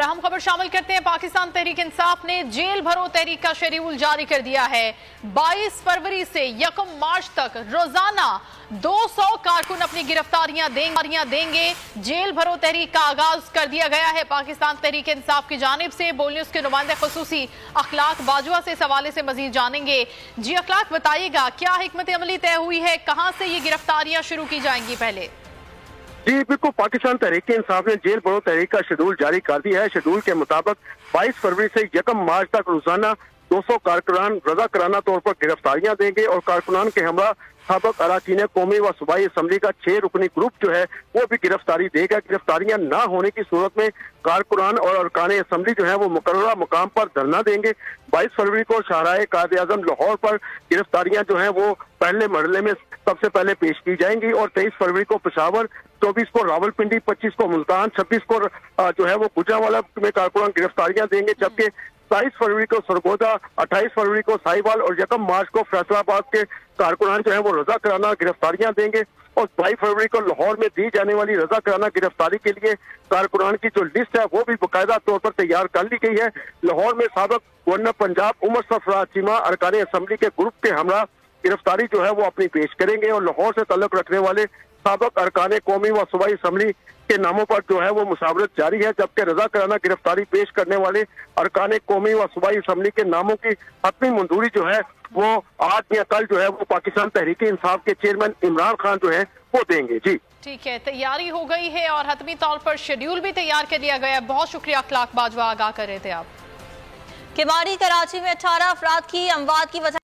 अहम खबर शामिल करते हैं। पाकिस्तान तहरीक इंसाफ ने जेल भरो तहरीक का शेड्यूल जारी कर दिया है। 22 फरवरी से 1 मार्च तक रोजाना 200 कारकुन अपनी गिरफ्तारियां देंगे। जेल भरो तहरीक का आगाज कर दिया गया है पाकिस्तान तहरीक इंसाफ की जानिब से। बोल न्यूज के नुमाइंदे खुसूसी अखलाक बाजवा से इस हवाले से मजीद जानेंगे। जी अखलाक, बताइएगा क्या हिकमत अमली तय हुई है, कहां से ये गिरफ्तारियां शुरू की जाएंगी? पहले जी बिल्कुल, पाकिस्तान तहरीक इंसाफ ने जेल भरो तहरीक का शेड्यूल जारी कर दिया है। शेड्यूल के मुताबिक 22 फरवरी से 1 मार्च तक रोजाना 200 कारकुनान रजाकाराना तौर पर गिरफ्तारियां देंगे और कारकुनान के हमरा साबिक अरकान कौमी व सूबाई असम्बली का 6 रुकनी ग्रुप जो है वो भी गिरफ्तारी देगा। गिरफ्तारियां ना होने की सूरत में कारकुनान और अरकान असम्बली जो है वो मुकर्ररा मुकाम पर धरना देंगे। 22 फरवरी को शाहराए कायद-ए-आज़म लाहौर पर गिरफ्तारियां जो है वो पहले मरहले में सबसे पहले पेश की जाएंगी और 23 फरवरी को पेशावर, 24 को रावलपिंडी, 25 को मुल्तान, 26 को जो है वो गुजरांवाला में कारकुनान गिरफ्तारियां देंगे। जबकि 27 फरवरी को सरगोदा, 28 फरवरी को साहिवाल और 1 मार्च को फैसलाबाद के कारकुनान जो है वो रजाकाराना गिरफ्तारियां देंगे। और 22 फरवरी को लाहौर में दी जाने वाली रजाकाराना गिरफ्तारी के लिए कारकुनान की जो लिस्ट है वो भी बाकायदा तौर पर तैयार कर ली गई है। लाहौर में साबिक गवर्नर पंजाब उमर सरफराज चीमा अरकान असम्बली के ग्रुप के हमरा गिरफ्तारी जो है वो अपनी पेश करेंगे और लाहौर से ताल्लुक रखने वाले साबिक अरकान कौमी व सूबाई असम्बली के नामों पर जो है वो मुसावरत जारी है। जबकि रजाकाराना गिरफ्तारी पेश करने वाले अरकान कौमी व सूबाई असम्बली के नामों की हतमी मंजूरी जो है वो आज या कल जो है वो पाकिस्तान तहरीक इंसाफ के चेयरमैन इमरान खान जो है वो देंगे। जी ठीक है, तैयारी हो गई है और हतमी तौर पर शेड्यूल भी तैयार कर लिया गया है। बहुत शुक्रिया अखलाक बाजवा, आगाह कर रहे थे आप। किमाड़ी कराची में 18 अफराद की अमवात की वजह